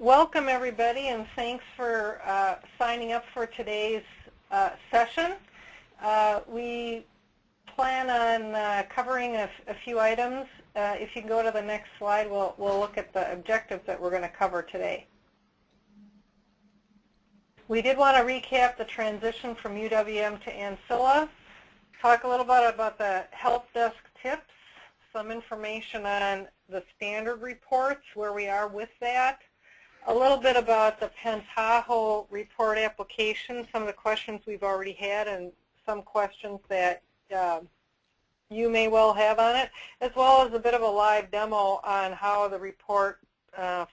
Welcome everybody, and thanks for signing up for today's session. We plan on covering a few items. If you can go to the next slide, we'll look at the objectives that we're going to cover today. We did want to recap the transition from UWM to Ancilla, talk a little bit about the help desk tips, some information on the standard reports, where we are with that, a little bit about the Pentaho report application, some of the questions we've already had and some questions that you may well have on it, as well as a bit of a live demo on how the report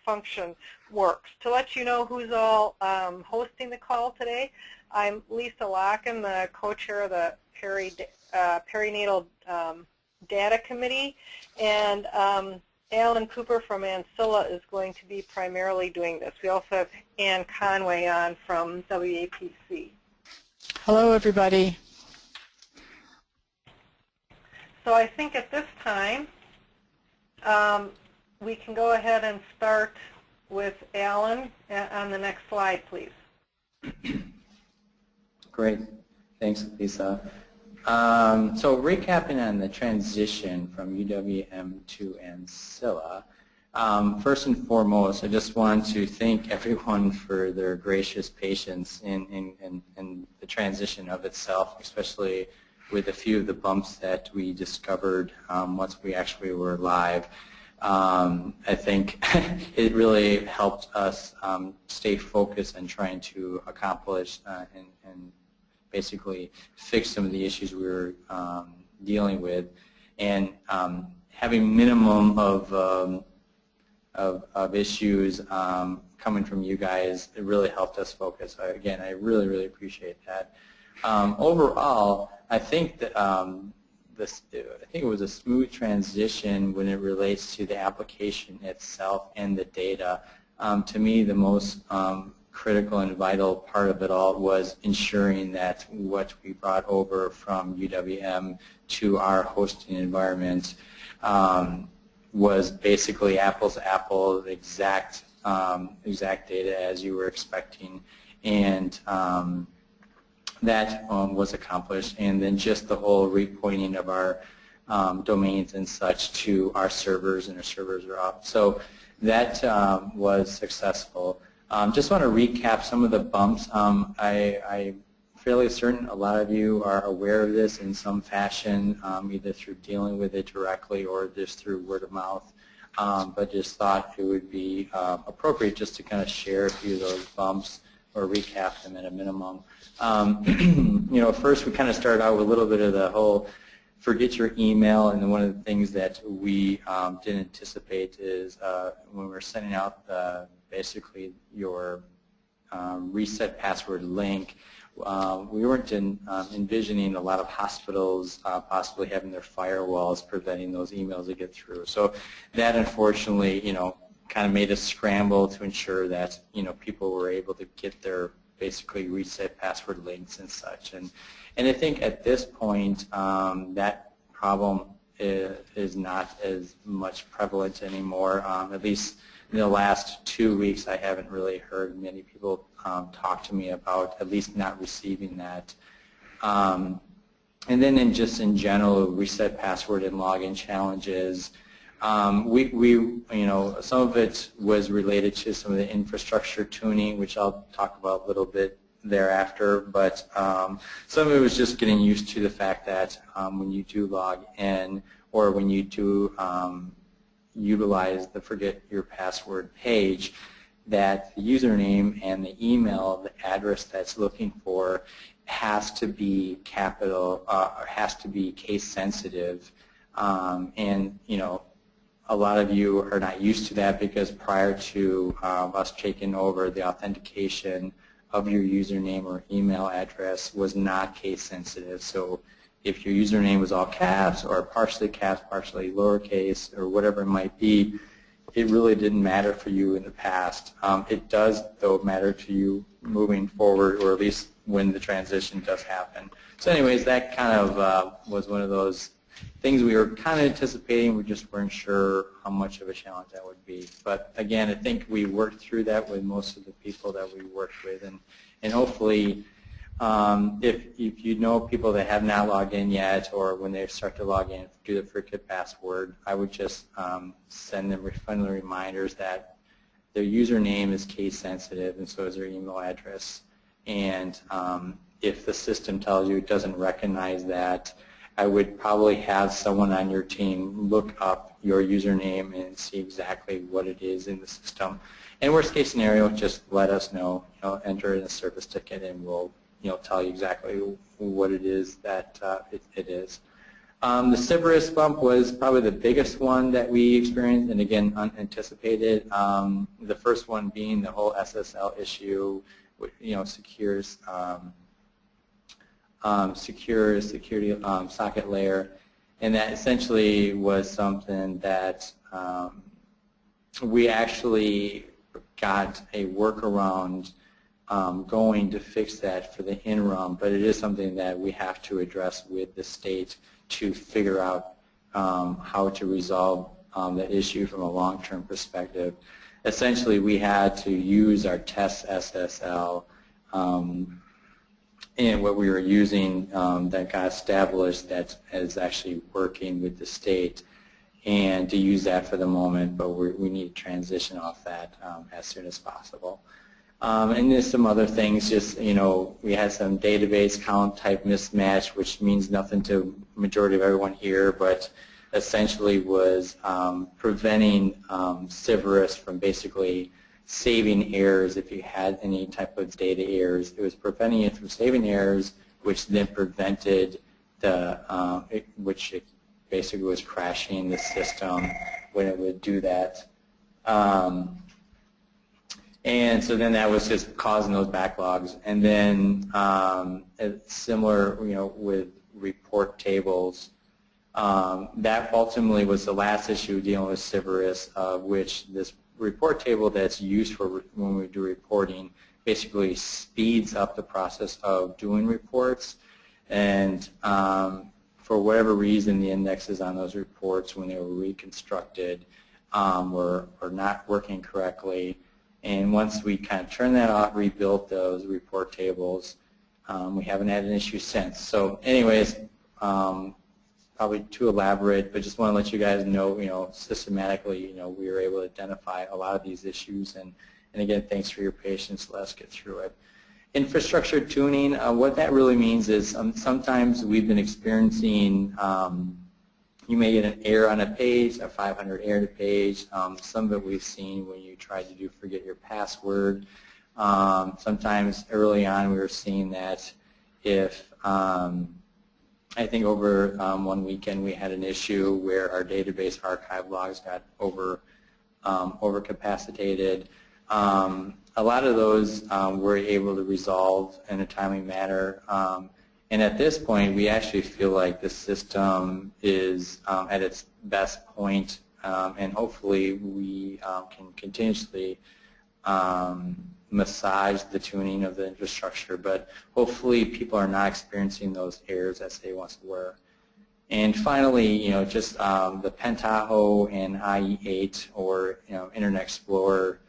function works. To let you know who's all hosting the call today, I'm Lisa Locken, the co-chair of the Perinatal Data Committee, and Alan Cooper from Ancilla is going to be primarily doing this. We also have Ann Conway on from WAPC. Hello, everybody. So I think at this time, we can go ahead and start with Alan on the next slide, please. Great. Thanks, Lisa. So recapping on the transition from UWM to Ancilla, first and foremost, I just want to thank everyone for their gracious patience in the transition of itself, especially with a few of the bumps that we discovered once we actually were live. I think it really helped us stay focused and trying to accomplish and basically fix some of the issues we were dealing with, and having minimum of issues coming from you guys, it really helped us focus. Again, I really appreciate that. Overall, I think that it was a smooth transition when it relates to the application itself and the data. To me, the most critical and vital part of it all was ensuring that what we brought over from UWM to our hosting environment was basically apples to apples, exact data as you were expecting, and that was accomplished. And then just the whole repointing of our domains and such to our servers, and our servers are up. So that was successful. Just want to recap some of the bumps. I'm fairly certain a lot of you are aware of this in some fashion, either through dealing with it directly or just through word of mouth, but just thought it would be appropriate just to kind of share a few of those bumps or recap them at a minimum. You know, first we kind of started out with a little bit of the whole forget your email, and then one of the things that we didn't anticipate is when we were sending out basically your reset password link, we weren't envisioning a lot of hospitals possibly having their firewalls preventing those emails to get through. So that, unfortunately, you know, kind of made us scramble to ensure that, you know, people were able to get their basically reset password links and such. And I think at this point that problem is not as much prevalent anymore. At least in the last 2 weeks, I haven't really heard many people talk to me about at least not receiving that. And then just in general, reset password and login challenges. You know, some of it was related to some of the infrastructure tuning, which I'll talk about a little bit thereafter, but some of it was just getting used to the fact that when you do log in, or when you do utilize the forget your password page, that the username and the email, the address that's looking for, has to be capital, or has to be case sensitive, and you know, a lot of you are not used to that because prior to us taking over, the authentication of your username or email address was not case sensitive. So if your username was all caps or partially caps, partially lowercase, or whatever it might be, it really didn't matter for you in the past. It does, though, matter to you moving forward, or at least when the transition does happen. So anyways, that kind of was one of those things we were kind of anticipating. We just weren't sure how much of a challenge that would be. But again, I think we worked through that with most of the people that we worked with, and hopefully, if you know people that have not logged in yet, or when they start to log in, do the forget password, I would just send them friendly reminders that their username is case sensitive, and so is their email address. And if the system tells you it doesn't recognize that, I would probably have someone on your team look up your username and see exactly what it is in the system. And worst case scenario, just let us know, enter in a service ticket, and we'll tell you exactly what it is that it is. The Cerberus bump was probably the biggest one that we experienced, and again, unanticipated. The first one being the whole SSL issue, secures security socket layer, and that essentially was something that we actually got a workaround going to fix that for the interim, but it is something that we have to address with the state to figure out how to resolve the issue from a long-term perspective. Essentially, we had to use our test SSL and what we were using that got established that is actually working with the state, and to use that for the moment, but we need to transition off that as soon as possible. And there's some other things, just, we had some database count type mismatch, which means nothing to the majority of everyone here, but essentially was preventing Cerberus from basically saving errors if you had any type of data errors. It was preventing it from saving errors, which then prevented which it basically was crashing the system when it would do that. And so then that was just causing those backlogs. And then similar, with report tables, that ultimately was the last issue dealing with Cerberus, which this report table that's used for when we do reporting basically speeds up the process of doing reports. And for whatever reason, the indexes on those reports when they were reconstructed were not working correctly. And once we kind of turned that off, rebuilt those report tables, we haven't had an issue since. So anyways, probably too elaborate, but just want to let you guys know, systematically, we were able to identify a lot of these issues. And again, thanks for your patience. Let's get through it. Infrastructure tuning, what that really means is sometimes we've been experiencing you may get an error on a page, a 500 error to page. Some of it we've seen when you try to do forget your password. Sometimes early on we were seeing that if, I think over one weekend we had an issue where our database archive logs got overcapacitated. A lot of those we're able to resolve in a timely manner. And at this point, we actually feel like the system is at its best point, and hopefully we can continuously massage the tuning of the infrastructure, but hopefully people are not experiencing those errors as they once were. And finally, just the Pentaho and IE8 or Internet Explorer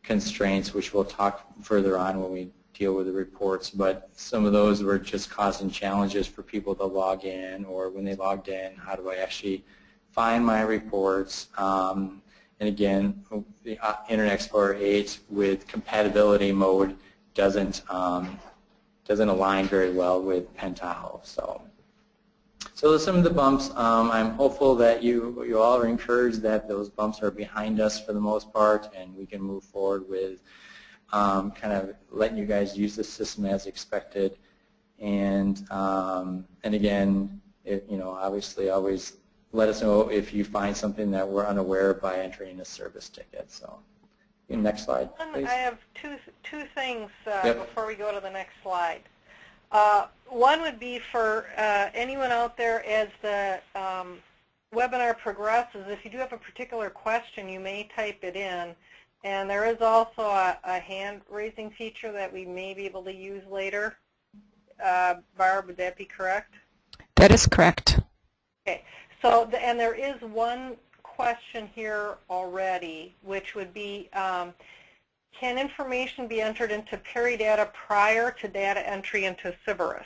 constraints, which we'll talk further on when we deal with the reports, but some of those were just causing challenges for people to log in, or when they logged in, how do I actually find my reports? And again, the Internet Explorer 8 with compatibility mode doesn't align very well with Pentaho. So some of the bumps. I'm hopeful that you all are encouraged that those bumps are behind us for the most part, and we can move forward with kind of letting you guys use the system as expected. And again, obviously always let us know if you find something that we're unaware of by entering a service ticket. So, next slide, please. I have two things Yep. before we go to the next slide. One would be for anyone out there, as the webinar progresses, if you do have a particular question, you may type it in. And there is also a hand-raising feature that we may be able to use later. Barb, would that be correct? That is correct. Okay, so and there is one question here already, which would be, can information be entered into PeriData prior to data entry into Sybaris?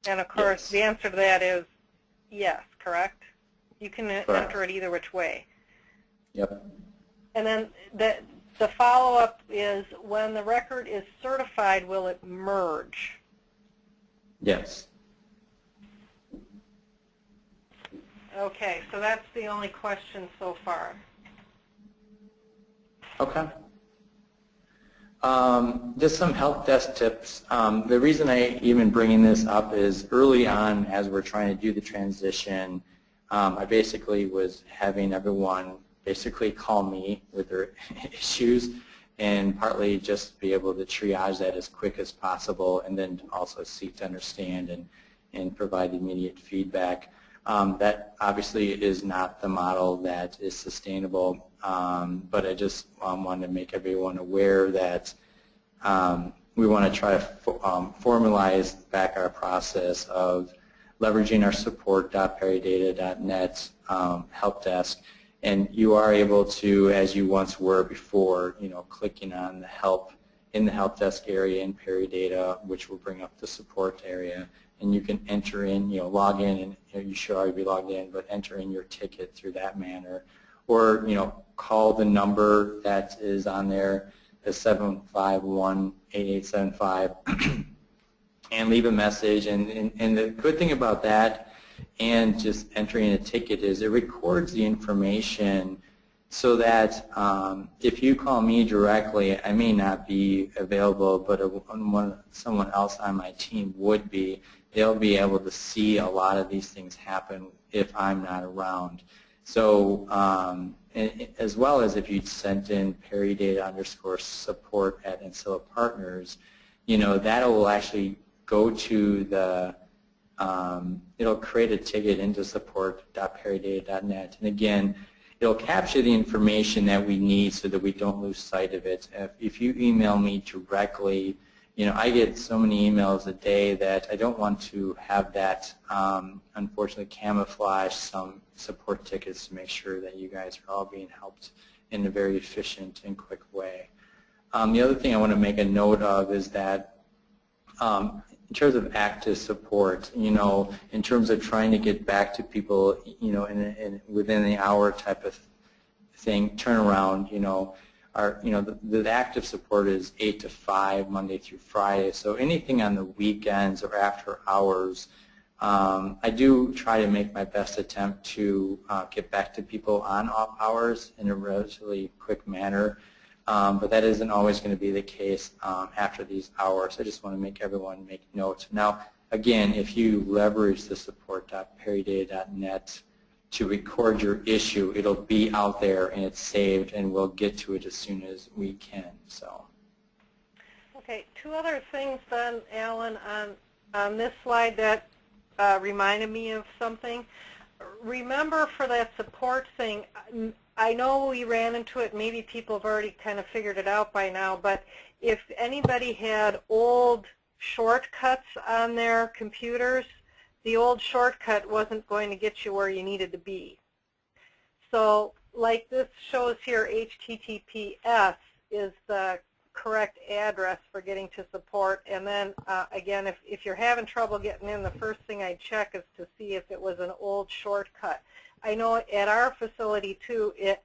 And of course, Yes. the answer to that is yes, correct? You can Correct. enter it either which way. Yep. And then the follow-up is, when the record is certified, will it merge? Yes. Okay, so that's the only question so far. Okay. Just some help desk tips. The reason I even bringing this up is early on, as we're trying to do the transition, I basically was having everyone basically call me with their issues, and partly just be able to triage that as quick as possible, and then also seek to understand and provide immediate feedback. That obviously is not the model that is sustainable, but I just wanted to make everyone aware that we want to try to formalize back our process of leveraging our support.peridata.net help desk, and you are able to, as you once were before, clicking on the help in the help desk area in PeriData, which will bring up the support area, and you can enter in, log in, and you should already be logged in, but enter in your ticket through that manner, or call the number that is on there, the 751-8875, and leave a message. And the good thing about that and just entering a ticket is it records the information so that if you call me directly, I may not be available, but someone else on my team would be. They'll be able to see a lot of these things happen if I'm not around. So as well as if you sent in peridata_support@Ancilla Partners, that will actually go to the it'll create a ticket into support.peridata.net, and again, it'll capture the information that we need so that we don't lose sight of it. If you email me directly, I get so many emails a day that I don't want to have that unfortunately camouflage some support tickets to make sure that you guys are all being helped in a very efficient and quick way. The other thing I want to make a note of is that in terms of active support, in terms of trying to get back to people, within the hour type of thing, turnaround, the active support is 8 to 5, Monday through Friday. So anything on the weekends or after hours, I do try to make my best attempt to get back to people on off hours in a relatively quick manner. But that isn't always going to be the case after these hours. I just want to make everyone make note. Now, again, if you leverage the support.peridata.net to record your issue, it'll be out there and it's saved, and we'll get to it as soon as we can. So. Okay, two other things then, Alan, on this slide that reminded me of something. Remember, for that support thing, I know we ran into it, maybe people have already kind of figured it out by now, but if anybody had old shortcuts on their computers, the old shortcut wasn't going to get you where you needed to be. So like this shows here, HTTPS is the correct address for getting to support, and then again, if you're having trouble getting in, the first thing I'd check is to see if it was an old shortcut. I know at our facility too, it's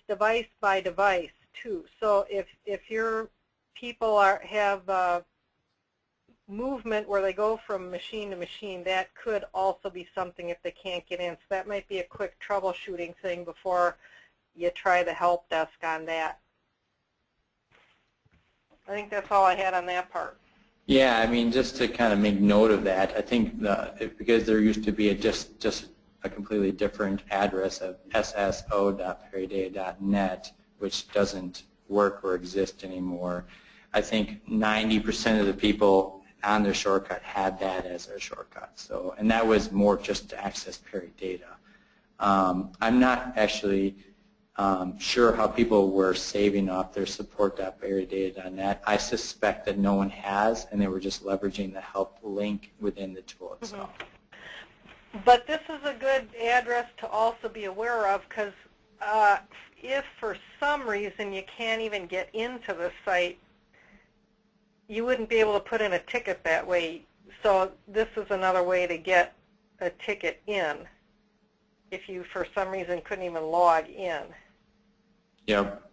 device by device too. So if your people have movement where they go from machine to machine, that could also be something if they can't get in. So that might be a quick troubleshooting thing before you try the help desk on that. I think that's all I had on that part. Yeah, I mean, just to kind of make note of that, I think because there used to be just a completely different address of sso.peridata.net, which doesn't work or exist anymore. I think 90% of the people on their shortcut had that as their shortcut. So, and that was more just to access PeriData. I'm not actually sure how people were saving off their support.peridata.net. I suspect that no one has, and they were just leveraging the help link within the tool itself. But this is a good address to also be aware of, because if for some reason you can't even get into the site, you wouldn't be able to put in a ticket that way. So this is another way to get a ticket in if you for some reason couldn't even log in. Yep.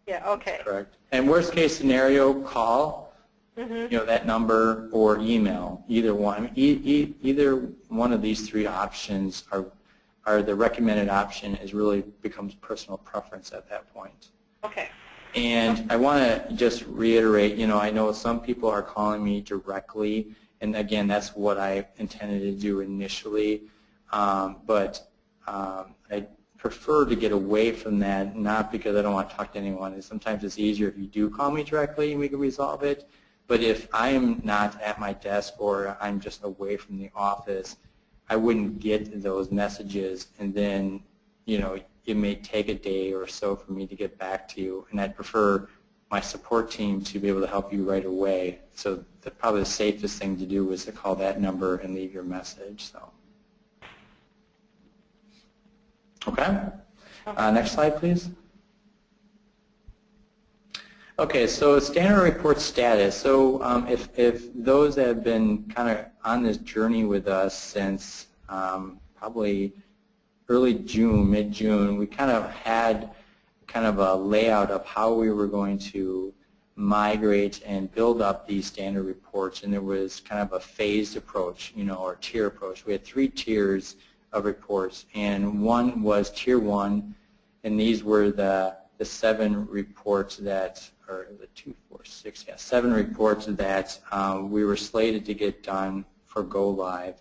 Yeah, okay. Correct. And worst case scenario, call, that number, or email. Either one. I mean, either one of these three options are the recommended option. Is really becomes personal preference at that point. Okay. And I want to just reiterate, I know some people are calling me directly, and again, that's what I intended to do initially, but I prefer to get away from that, not because I don't want to talk to anyone. Sometimes it's easier if you do call me directly and we can resolve it, but if I'm not at my desk or I'm just away from the office, I wouldn't get those messages, and then, it may take a day or so for me to get back to you, and I'd prefer my support team to be able to help you right away. So probably the safest thing to do is to call that number and leave your message. So, okay. Next slide, please. Okay, so standard report status. So if those that have been kind of on this journey with us since probably early June, mid-June, we kind of had kind of a layout of how we were going to migrate and build up these standard reports, and there was kind of a phased approach, or tier approach. We had 3 tiers of reports, and one was tier 1, and these were the 7 reports that, or the 2, 4, 6, 7 reports that we were slated to get done for go live.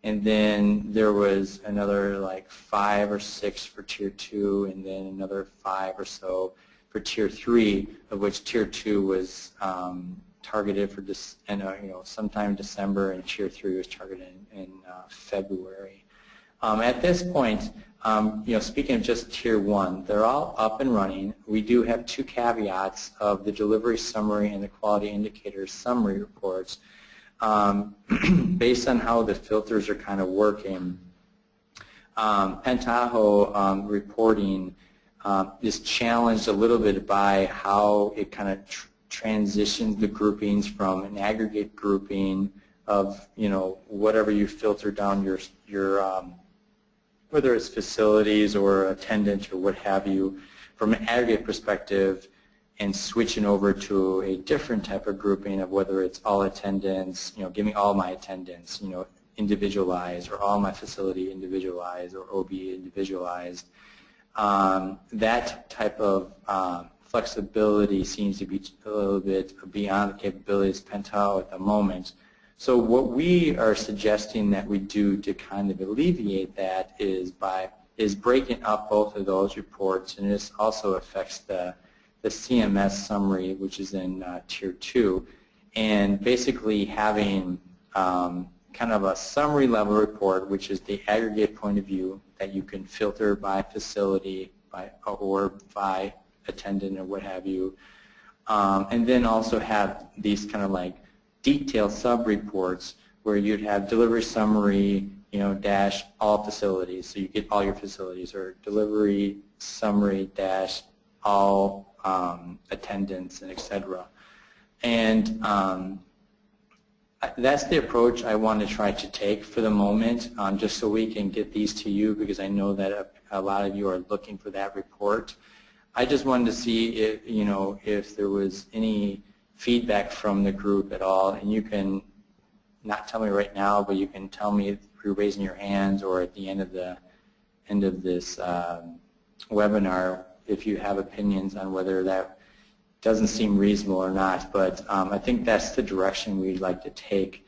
And then there was another like 5 or 6 for tier 2, and then another 5 or so for tier 3, of which tier 2 was targeted for sometime December, and tier 3 was targeted in February. At this point, speaking of just tier 1, they're all up and running. We do have 2 caveats of the delivery summary and the quality indicator summary reports. Based on how the filters are kind of working, Pentaho reporting is challenged a little bit by how it kind of transitions the groupings from an aggregate grouping of whatever you filter down your whether it's facilities or attendance or what have you, from an aggregate perspective, and switching over to a different type of grouping of whether it's all attendance, give me all my attendance, individualized, or all my facility individualized, or OB individualized. That type of flexibility seems to be a little bit beyond the capabilities of Pentaho at the moment. So what we are suggesting that we do to kind of alleviate that is breaking up both of those reports, and this also affects the CMS summary, which is in tier 2, and basically having kind of a summary level report, which is the aggregate point of view that you can filter by facility or by attendant or what have you, and then also have these kind of like detailed sub-reports where you'd have delivery summary, dash all facilities, so you get all your facilities, or delivery summary dash all attendance, and etc. And that's the approach I want to try to take for the moment, just so we can get these to you, because I know that a lot of you are looking for that report. I just wanted to see if, if there was any feedback from the group at all, and you can not tell me right now, but you can tell me through raising your hands or at the end of this webinar if you have opinions on whether that doesn't seem reasonable or not. But I think that's the direction we'd like to take.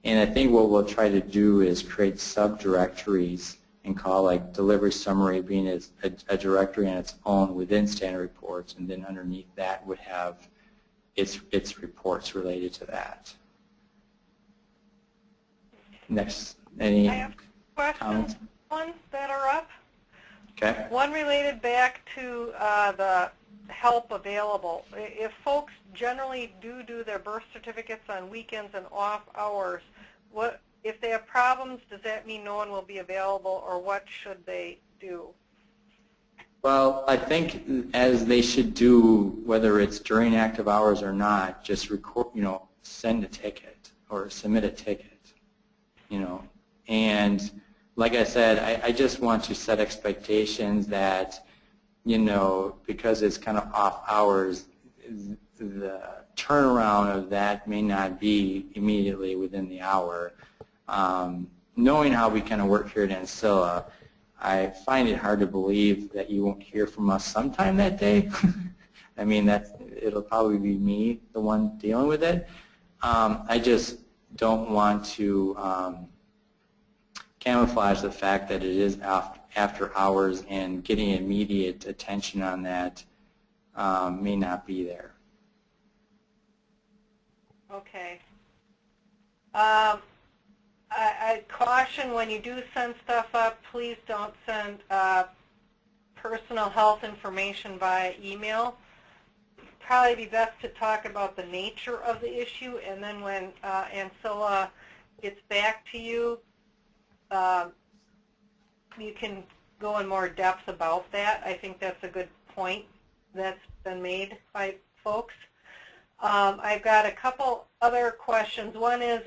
And I think what we'll try to do is create subdirectories and call like delivery summary being a directory on its own within standard reports, and then underneath that would have its reports related to that. Next, any I have questions, comments? Ones that are up. Okay. One related back to the help available. If folks generally do their birth certificates on weekends and off hours, if they have problems, does that mean no one will be available, or what should they do? Well, I think as they should do, whether it's during active hours or not, just record, send a ticket or submit a ticket, And like I said, I just want to set expectations that, because it's kind of off hours, the turnaround of that may not be immediately within the hour. Knowing how we kind of work here at Ancilla, I find it hard to believe that you won't hear from us sometime that day. I mean, it'll probably be me, the one dealing with it. I just don't want to camouflage the fact that it is after hours, and getting immediate attention on that may not be there. Okay. I caution when you do send stuff up, please don't send personal health information via email. Probably be best to talk about the nature of the issue, and then when Ancilla gets back to you, you can go in more depth about that. I think that's a good point that's been made by folks. I've got a couple other questions. One is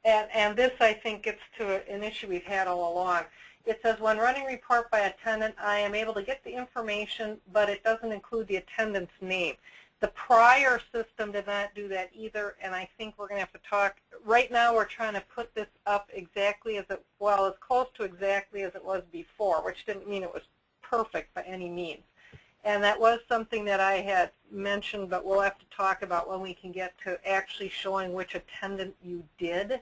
and this I think gets to an issue we've had all along. It says, when running report by attendant, I am able to get the information, but it doesn't include the attendant's name. The prior system did not do that either, and I think we're going to have to talk. Right now we're trying to put this up exactly as as close to exactly as it was before, which didn't mean it was perfect by any means. And that was something that I had mentioned, but we'll have to talk about when we can get to actually showing which attendant you did.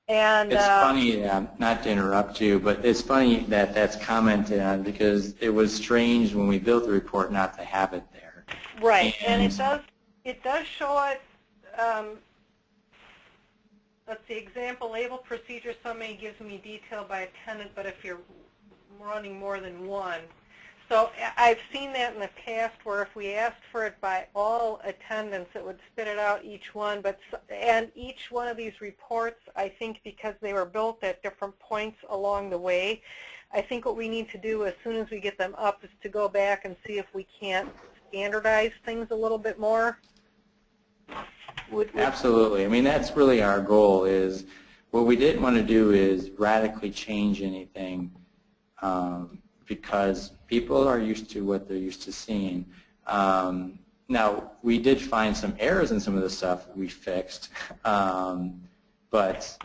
And it's funny, not to interrupt you, but it's funny that that's commented on, because it was strange when we built the report not to have it there. Right, and it does show it. Let's see, example, label procedure summary gives me detail by attendant, but if you're running more than one. So I've seen that in the past, where if we asked for it by all attendants, it would spit it out each one. And each one of these reports, I think, because they were built at different points along the way, I think what we need to do as soon as we get them up is to go back and see if we can't standardize things a little bit more. Absolutely. I mean, that's really our goal. Is what we didn't want to do is radically change anything, because people are used to what they're used to seeing. Now, we did find some errors in some of the stuff we fixed, but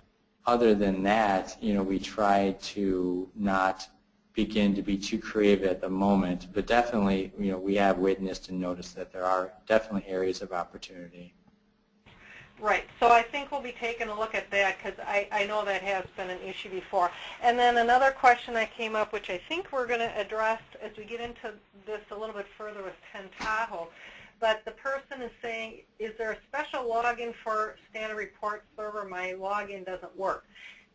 other than that, we try to not begin to be too creative at the moment. But definitely, we have witnessed and noticed that there are definitely areas of opportunity. Right. So I think we'll be taking a look at that, because I know that has been an issue before. And then another question that came up, which I think we're going to address as we get into this a little bit further with Tahoe, but the person is saying, is there a special login for standard report server? My login doesn't work.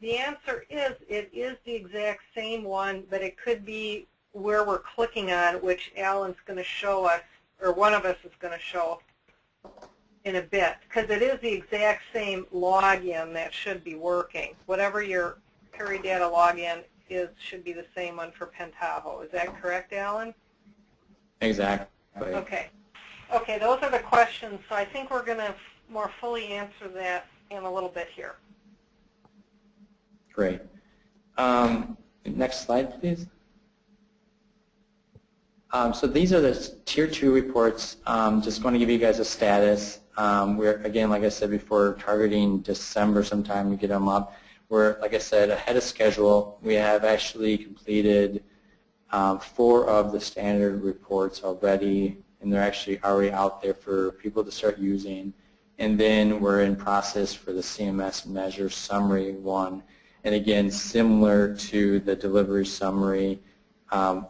The answer is, it is the exact same one, but it could be where we're clicking on, which Alan's going to show us, or one of us is going to show in a bit, because it is the exact same login that should be working. Whatever your PeriData login is should be the same one for Tahoe. Is that correct, Alan? Exactly. Okay. Okay, those are the questions. So I think we're going to more fully answer that in a little bit here. Great. Next slide, please. So these are the Tier 2 reports. Just going to give you guys a status. We're, again, like I said before, targeting December sometime to get them up. We're, like I said, ahead of schedule. We have actually completed 4 of the standard reports already, and they're actually already out there for people to start using. And then we're in process for the CMS measure summary 1. And again, similar to the delivery summary,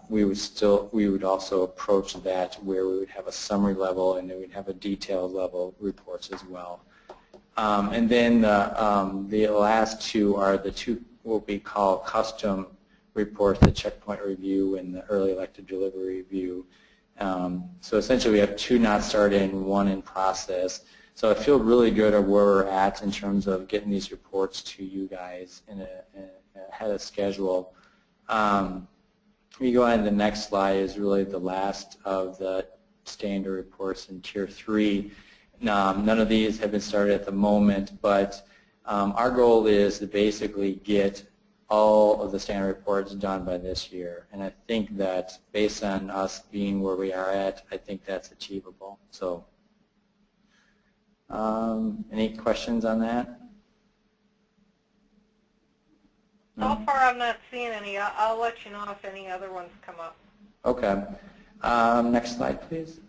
we would also approach that where we would have a summary level, and then we'd have a detailed level reports as well. And then the last 2 are the 2 what we call custom reports, the checkpoint review and the early elective delivery review. So essentially we have 2 not started and 1 in process. So I feel really good at where we're at in terms of getting these reports to you guys ahead of schedule. We go on to the next slide is really the last of the standard reports in Tier 3. None of these have been started at the moment, but our goal is to basically get all of the standard reports done by this year. And I think that based on us being where we are at, I think that's achievable. So any questions on that? So far I'm not seeing any. I'll let you know if any other ones come up. Okay. Next slide, please.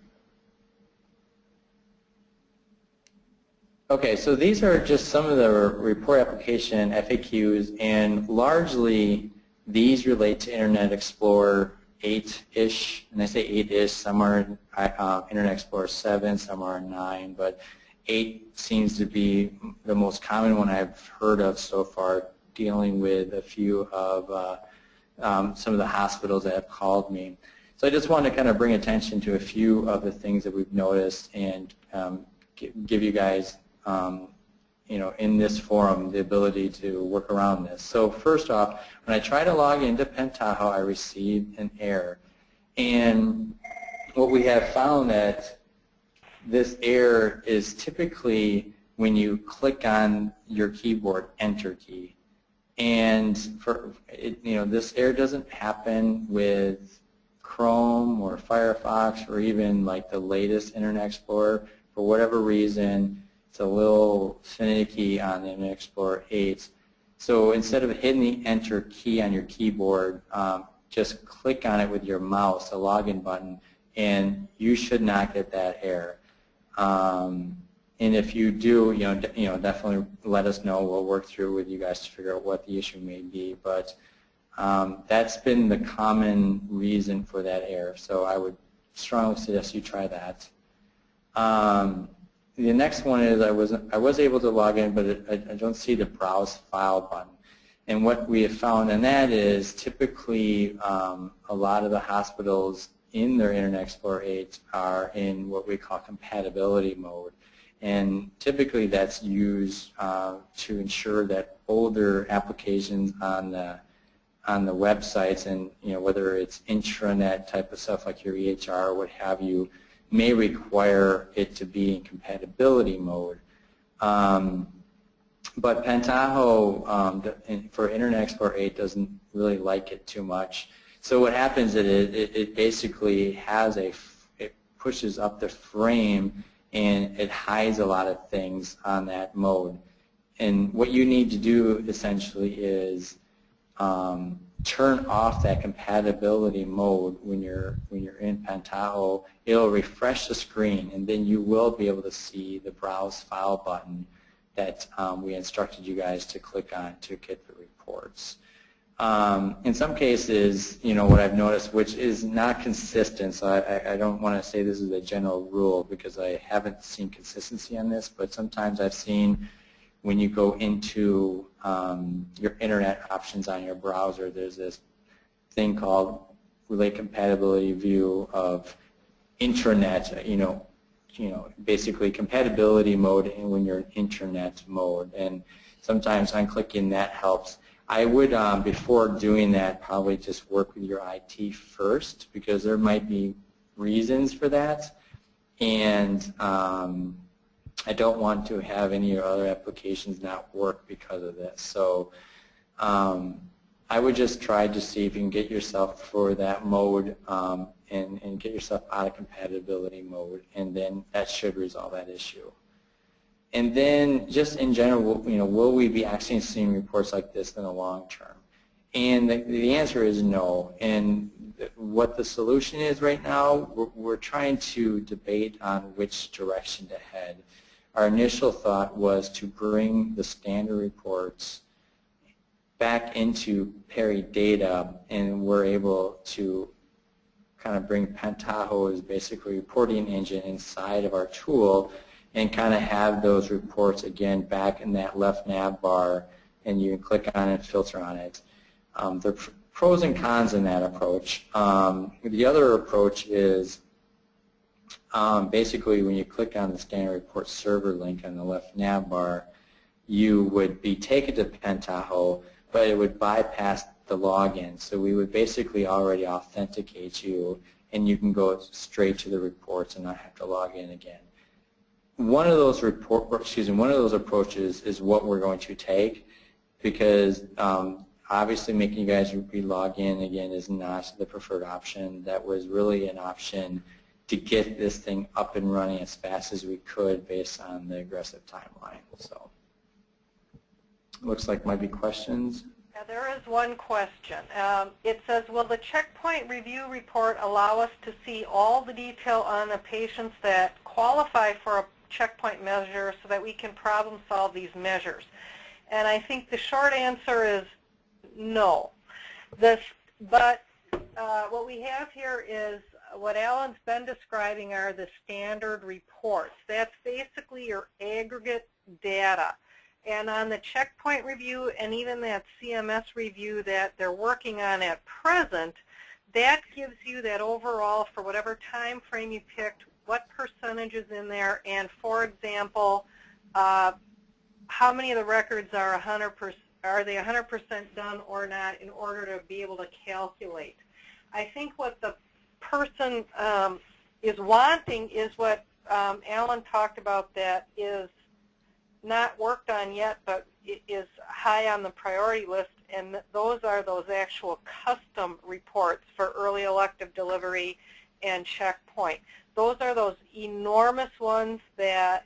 Okay, so these are just some of the report application FAQs, and largely these relate to Internet Explorer 8-ish, and I say 8-ish, some are Internet Explorer 7, some are 9, but 8 seems to be the most common one I've heard of so far, dealing with a few of some of the hospitals that have called me. So I just want to kind of bring attention to a few of the things that we've noticed and give you guys in this forum the ability to work around this. So first off, when I try to log into Pentaho, I receive an error. And what we have found that this error is typically when you click on your keyboard Enter key. And this error doesn't happen with Chrome or Firefox or even like the latest Internet Explorer. For whatever reason, it's a little finicky on the Internet Explorer 8. So instead of hitting the Enter key on your keyboard, just click on it with your mouse, the login button, and you should not get that error. And if you do, definitely let us know. We'll work through with you guys to figure out what the issue may be. But that's been the common reason for that error. So I would strongly suggest you try that. The next one is I was able to log in, but I don't see the Browse File button. And what we have found in that is typically a lot of the hospitals in their Internet Explorer 8 are in what we call compatibility mode. And typically that's used to ensure that older applications on the websites, and whether it's intranet type of stuff like your EHR or what have you, may require it to be in compatibility mode. But Pentaho for Internet Explorer 8 doesn't really like it too much. So what happens is it basically it pushes up the frame and it hides a lot of things on that mode. And what you need to do essentially is turn off that compatibility mode when you're in Pentaho. It'll refresh the screen, and then you will be able to see the Browse File button that we instructed you guys to click on to get the reports. In some cases, what I've noticed, which is not consistent, so I don't want to say this is a general rule because I haven't seen consistency on this, but sometimes I've seen when you go into your internet options on your browser, there's this thing called Relate Compatibility View of Intranet, basically compatibility mode when you're in internet mode. And sometimes I'm clicking that helps. I would, before doing that, probably just work with your IT first because there might be reasons for that. And I don't want to have any of your other applications not work because of this. So I would just try to see if you can get yourself for that mode and get yourself out of compatibility mode, and then that should resolve that issue. And then just in general, will we be actually seeing reports like this in the long term? And the answer is no. And what the solution is right now, we're trying to debate on which direction to head. Our initial thought was to bring the standard reports back into PeriData, and we're able to kind of bring Pentaho as basically a reporting engine inside of our tool and kind of have those reports again back in that left nav bar, and you can click on it and filter on it. There are pros and cons in that approach. The other approach is basically when you click on the standard report server link on the left nav bar, you would be taken to Pentaho, but it would bypass the login. So we would basically already authenticate you, and you can go straight to the reports and not have to log in again. One of those approaches is what we're going to take, because obviously making you guys re-log in again is not the preferred option. That was really an option to get this thing up and running as fast as we could based on the aggressive timeline. So looks like might be questions. Yeah, there is one question. It says, will the checkpoint review report allow us to see all the detail on the patients that qualify for a checkpoint measure so that we can problem solve these measures? And I think the short answer is no. But what we have here is what Alan's been describing are the standard reports. That's basically your aggregate data. And on the checkpoint review and even that CMS review that they're working on at present, that gives you that overall for whatever time frame you picked, what percentage is in there, and for example, how many of the records are 100%, are they 100% done or not, in order to be able to calculate. I think what the person is wanting is what Alan talked about, that is not worked on yet, but it is high on the priority list, and those are those actual custom reports for early elective delivery and checkpoint. Those are those enormous ones that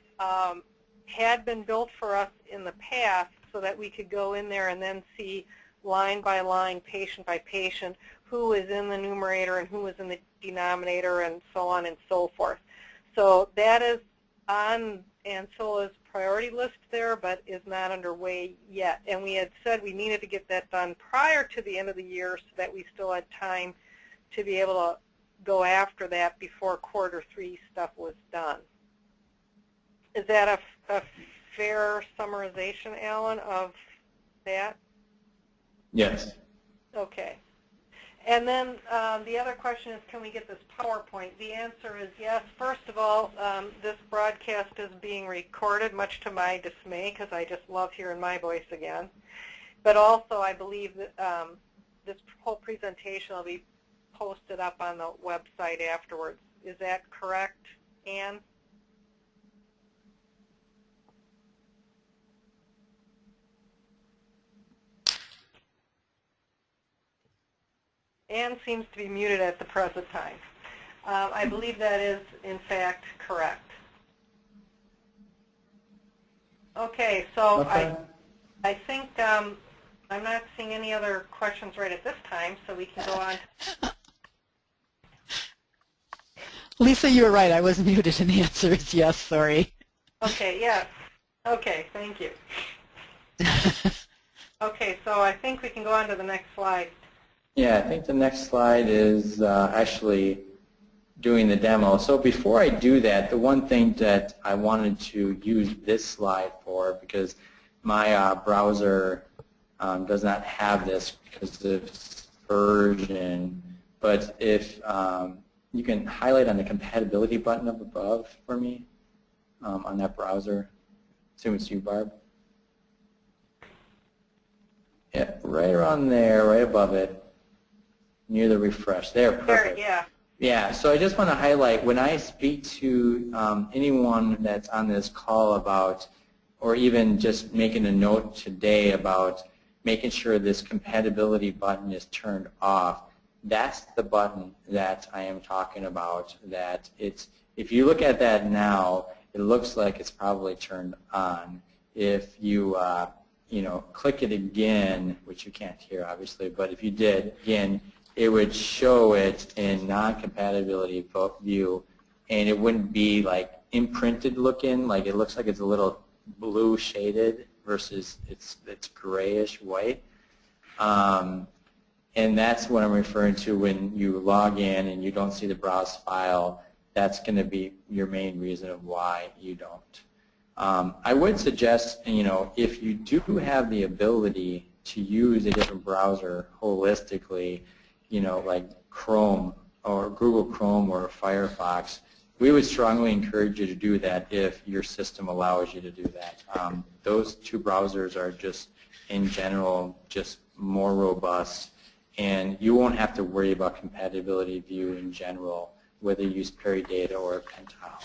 had been built for us in the past so that we could go in there and then see line by line, patient by patient, who is in the numerator and who is in the denominator and so on and so forth. So that is on ANSOLA's priority list there, but is not underway yet. And we had said we needed to get that done prior to the end of the year so that we still had time to be able to go after that before Q3 stuff was done. Is that a fair summarization, Alan, of that? Yes. Okay. And then the other question is, can we get this PowerPoint? The answer is yes. First of all, this broadcast is being recorded, much to my dismay, because I just love hearing my voice again. But also, I believe that this whole presentation will be posted up on the website afterwards. Is that correct, Ann? Ann seems to be muted at the present time. I believe that is, in fact, correct. Okay, so okay. I think I'm not seeing any other questions right at this time, so we can go on. Lisa, you were right. I was muted, and the answer is yes. Sorry. Okay, yes. Okay, thank you. Okay, so I think we can go on to the next slide. Yeah, I think the next slide is actually doing the demo. So before I do that, the one thing that I wanted to use this slide for, because my browser does not have this because of its version, but if you can highlight on the compatibility button up above for me on that browser. Assume it's you, Barb. Yeah, right around there, right above it, near the refresh. There, perfect. There, yeah. Yeah, so I just want to highlight, when I speak to anyone that's on this call about, or even just making a note today about making sure this compatibility button is turned off, that's the button that I am talking about. That it's, if you look at that now, it looks like it's probably turned on. If you you know, click it again, which you can't hear obviously, but if you did, again, it would show it in non-compatibility view, and it wouldn't be like imprinted looking, like it looks like it's a little blue shaded versus it's grayish white. And that's what I'm referring to when you log in and you don't see the browse file. That's going to be your main reason of why you don't. I would suggest, you know, if you do have the ability to use a different browser holistically, you know, like Chrome or Google Chrome or Firefox, we would strongly encourage you to do that if your system allows you to do that. Those two browsers are just, in general, just more robust, and you won't have to worry about compatibility view in general, whether you use PeriData or Pentile.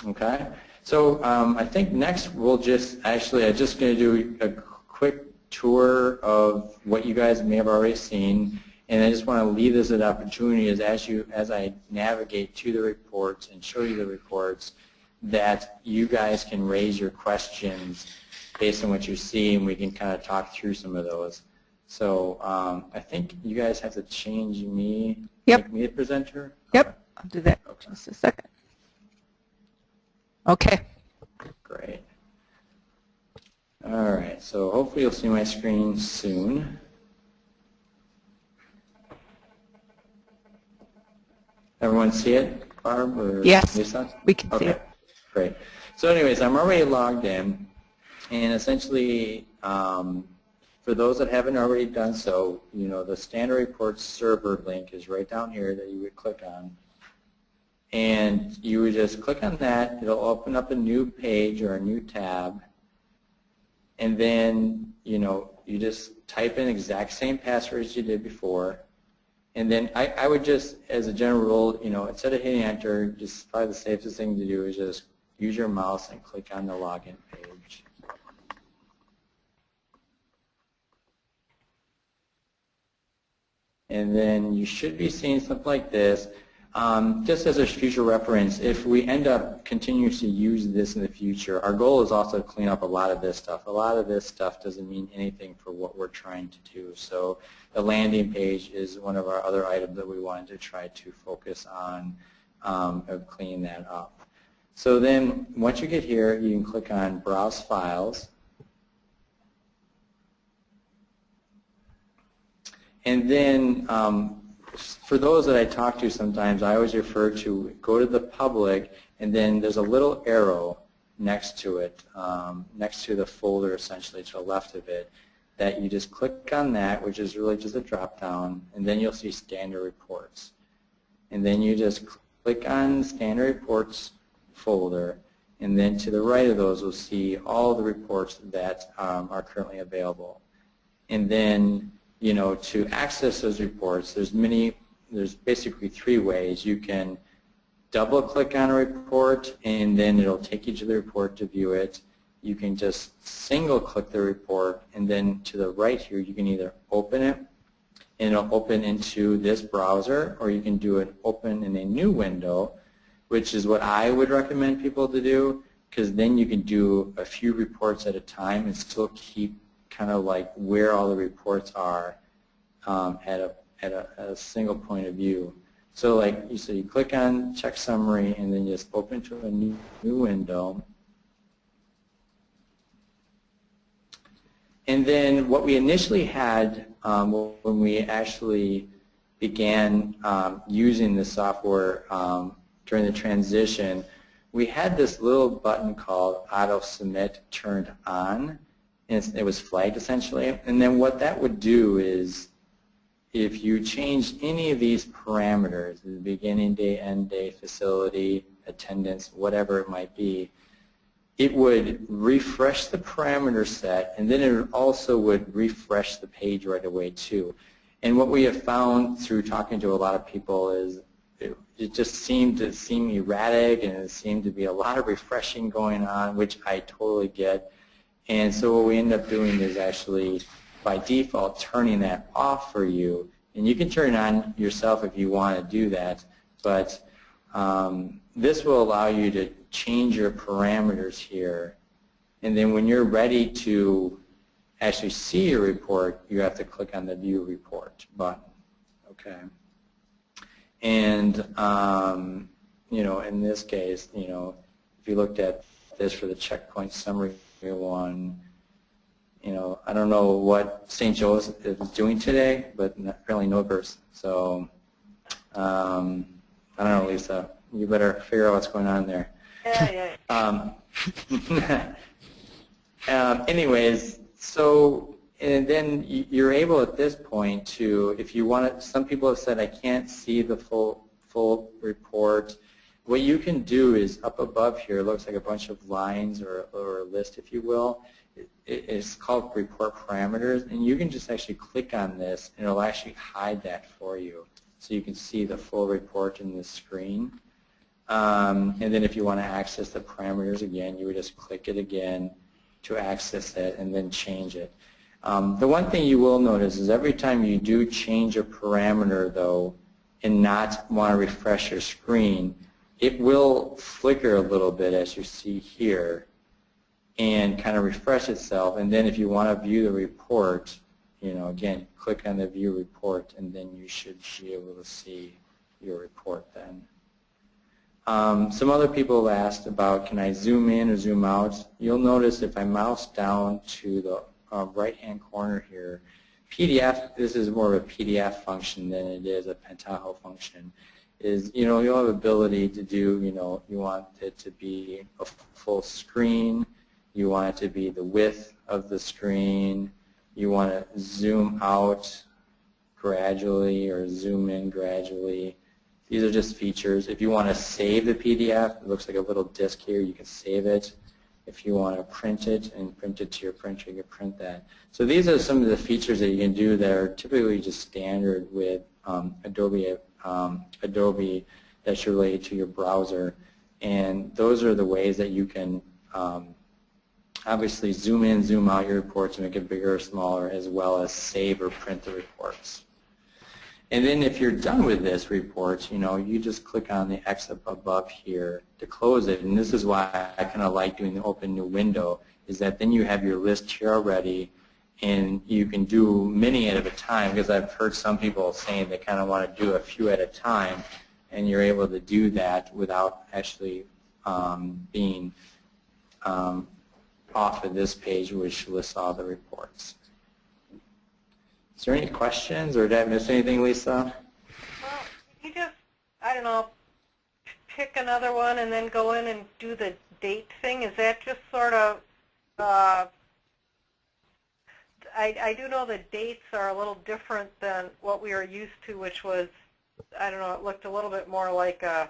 Okay, so I think next we'll just, actually I'm just going to do a quick tour of what you guys may have already seen. And I just want to leave this as an opportunity as I navigate to the reports and show you the reports, that you guys can raise your questions based on what you see, and we can kind of talk through some of those. So I think you guys have to change me, make me the presenter. Yep, I'll do that in just a second. Okay. Great. All right, so hopefully you'll see my screen soon. Everyone see it, Barb? Or yes, Lisa? we can see it. Great. So anyways, I'm already logged in, and essentially, for those that haven't already done so, the standard reports server link is right down here that you would click on. And you would just click on that. It'll open up a new page or a new tab. And then, you just type in exact same password as you did before. And then I would just, as a general rule, instead of hitting enter, just probably the safest thing to do is just use your mouse and click on the login page. And then you should be seeing something like this. Just as a future reference, if we end up continuing to use this in the future, our goal is also to clean up a lot of this stuff. A lot of this stuff doesn't mean anything for what we're trying to do. So the landing page is one of our other items that we wanted to try to focus on of cleaning that up. So then once you get here, you can click on Browse Files. And then for those that I talk to sometimes, I always refer to go to the public, and then there's a little arrow next to it, next to the folder essentially to the left of it, that you just click on that, which is really just a drop down, and then you'll see standard reports. And then you just click on standard reports folder, and then to the right of those we'll see all the reports that are currently available. And then to access those reports, there's basically three ways. You can double click on a report and then it'll take you to the report to view it. You can just single click the report, and then to the right here you can either open it and it'll open into this browser, or you can do it open in a new window, which is what I would recommend people to do, because then you can do a few reports at a time and still keep kind of like where all the reports are at a single point of view. So like you click on check summary and then just open to a new window. And then what we initially had when we actually began using the software during the transition, we had this little button called Auto Submit turned on. And it was flagged essentially. And then what that would do is, if you change any of these parameters, the beginning day, end day, facility, attendance, whatever it might be, it would refresh the parameter set, and then it also would refresh the page right away too. And what we have found through talking to a lot of people is it just seemed to seem erratic, and it seemed to be a lot of refreshing going on, which I totally get. And so what we end up doing is actually, by default, turning that off for you. And you can turn it on yourself if you want to do that. But this will allow you to change your parameters here. And then when you're ready to actually see your report, you have to click on the View Report button. Okay. And in this case, if you looked at this for the checkpoint summary one, I don't know what St. Joe's is doing today, but apparently no person. So I don't know, Lisa. You better figure out what's going on there. Yeah. Anyways, so and then you're able at this point to, if you want to, some people have said I can't see the full report, what you can do is up above here, it looks like a bunch of lines or a list, if you will. It's called report parameters, and you can just actually click on this, and it'll actually hide that for you. So you can see the full report in the screen. And then if you want to access the parameters again, you would just click it again to access it and then change it. The one thing you will notice is every time you do change a parameter, though, and not want to refresh your screen, it will flicker a little bit, as you see here, and kind of refresh itself. And then if you want to view the report, again, click on the view report, and then you should be able to see your report then. Some other people have asked about, can I zoom in or zoom out? You'll notice if I mouse down to the right-hand corner here, PDF, this is more of a PDF function than it is a Pentaho function, is, you'll have ability to do, you want it to be a full screen, you want it to be the width of the screen, you want to zoom out gradually or zoom in gradually. These are just features. If you want to save the PDF, it looks like a little disk here, you can save it. If you want to print it and print it to your printer, you can print that. So these are some of the features that you can do that are typically just standard with Adobe that's related to your browser. And those are the ways that you can obviously zoom in, zoom out your reports and make it bigger or smaller, as well as save or print the reports. And then if you're done with this report, you just click on the X up above here to close it. And this is why I kind of like doing the open new window, is that then you have your list here already, and you can do many at a time, because I've heard some people saying they kind of want to do a few at a time, and you're able to do that without actually being off of this page, which lists all the reports. Is there any questions, or did I miss anything, Lisa? Well, you just, I don't know, pick another one and then go in and do the date thing. Is that just sort of, I do know the dates are a little different than what we are used to, which was, I don't know, it looked a little bit more like a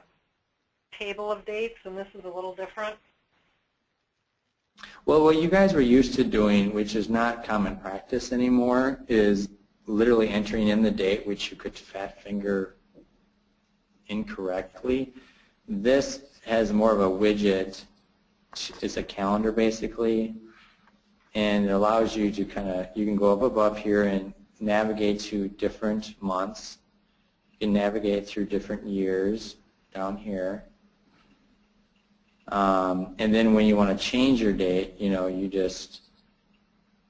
table of dates, and this is a little different. Well, what you guys were used to doing, which is not common practice anymore, is literally entering in the date, which you could fat finger incorrectly. This has more of a widget. It's a calendar basically, and it allows you to you can go up above here and navigate to different months. You can navigate through different years down here. And then when you want to change your date, you just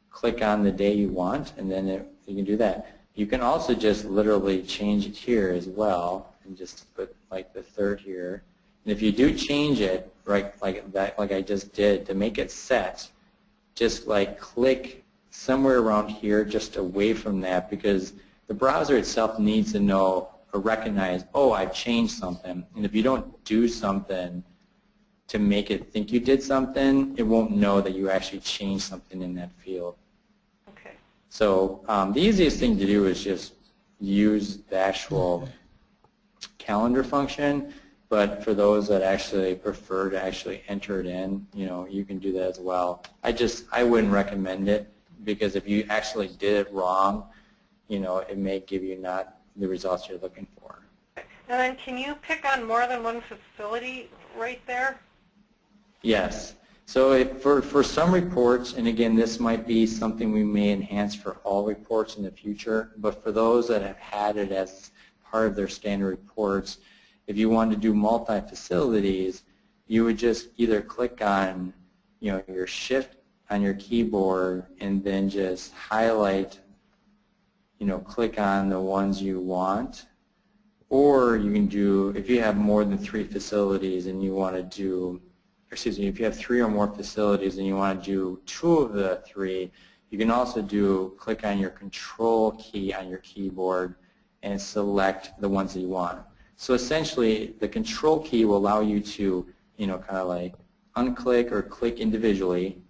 click on the day you want, and then you can do that. You can also just literally change it here as well, and just put like the 3rd here. And if you do change it, right, like I just did, to make it set, just click somewhere around here, just away from that, because the browser itself needs to know or recognize, oh, I've changed something. And if you don't do something to make it think you did something, it won't know that you actually changed something in that field. Okay. So the easiest thing to do is just use the actual calendar function, but for those that actually prefer to actually enter it in, you can do that as well. I wouldn't recommend it, because if you actually did it wrong, it may give you not the results you're looking for. And then can you pick on more than one facility right there? Yes. So for some reports, and again, this might be something we may enhance for all reports in the future, but for those that have had it as part of their standard reports, if you want to do multi-facilities, you would just either click on your shift on your keyboard and then just highlight, click on the ones you want. Or you can do, if you have more than 3 facilities and you want to do, if you have 3 or more facilities and you want to do 2 of the 3, you can also click on your control key on your keyboard and select the ones that you want. So essentially, the control key will allow you to, kind of like unclick or click individually,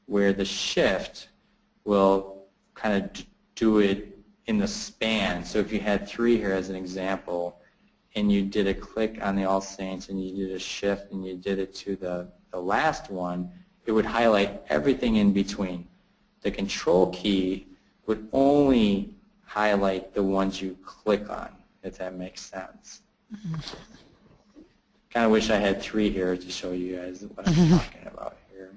where the shift will kind of do it in the span. So if you had 3 here as an example, and you did a click on the All Saints and you did a shift and you did it to the last one, it would highlight everything in between. The control key would only highlight the ones you click on, if that makes sense. Kind of wish I had 3 here to show you guys what I'm talking about here.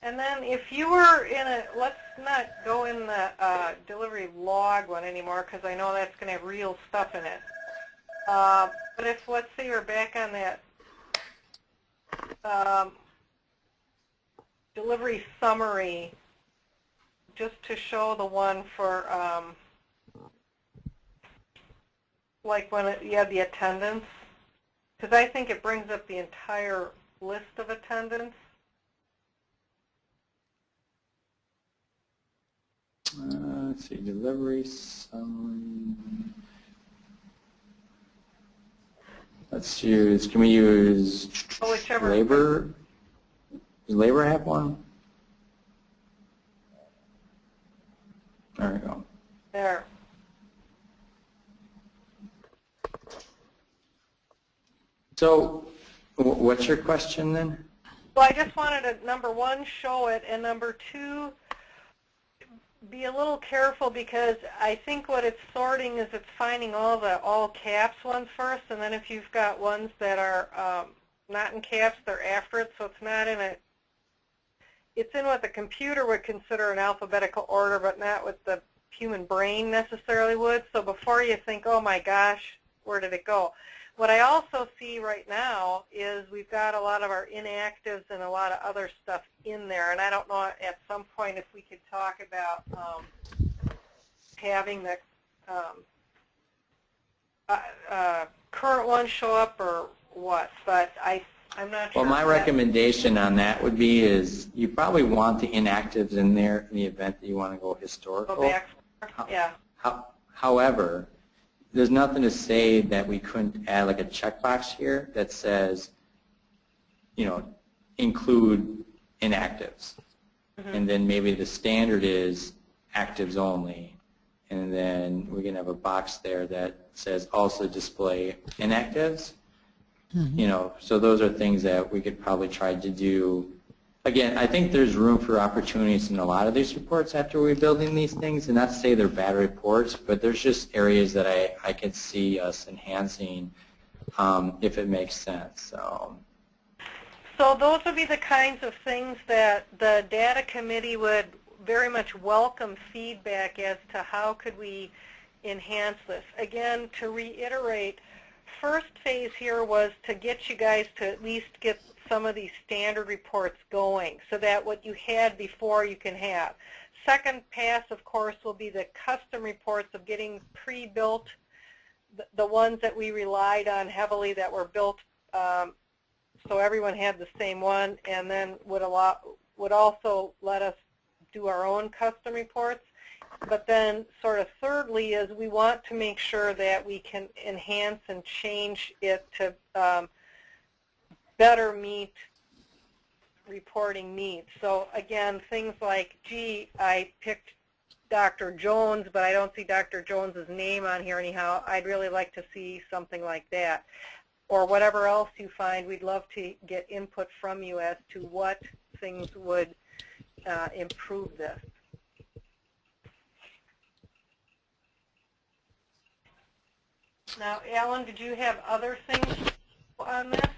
And then if you were in a, let's not go in the delivery log one anymore because I know that's going to have real stuff in it. But if, let's say you're back on that delivery summary, just to show the one for, like when you have the attendance, because I think it brings up the entire list of attendance. Let's see, delivery summary. Let's use, can we use labor? Does labor have one? There we go. There. So, what's your question then? Well, I just wanted to, number 1, show it, and number 2, be a little careful because I think what it's sorting is it's finding all the all caps ones first, and then if you've got ones that are not in caps, they're after it, so it's not in a, it's in what the computer would consider an alphabetical order, but not what the human brain necessarily would. So before you think, oh my gosh, where did it go? What I also see right now is we've got a lot of our inactives and a lot of other stuff in there, and I don't know at some point if we could talk about having the current ones show up or what, but I'm not sure. Well, my recommendation on that would be is you probably want the inactives in there in the event that you want to go historical. Go back, yeah. However, there's nothing to say that we couldn't add like a checkbox here that says, you know, include inactives. And then maybe the standard is actives only. And then we can have a box there that says also display inactives. You know, so those are things that we could probably try to do. Again, I think there's room for opportunities in a lot of these reports after we're building these things, and not to say they're bad reports, but there's just areas that I could see us enhancing if it makes sense. So those would be the kinds of things that the data committee would very much welcome feedback as to how could we enhance this. Again, to reiterate, first phase here was to get you guys to at least get some of these standard reports going so that what you had before you can have. Second pass, of course, will be the custom reports of getting pre-built, the ones that we relied on heavily that were built so everyone had the same one, and then would also let us do our own custom reports. But then sort of thirdly is we want to make sure that we can enhance and change it to better meet reporting needs. So again, things like, gee, I picked Dr. Jones, but I don't see Dr. Jones's name on here anyhow. I'd really like to see something like that. Or whatever else you find, we'd love to get input from you as to what things would improve this. Now, Alan, did you have other things on this?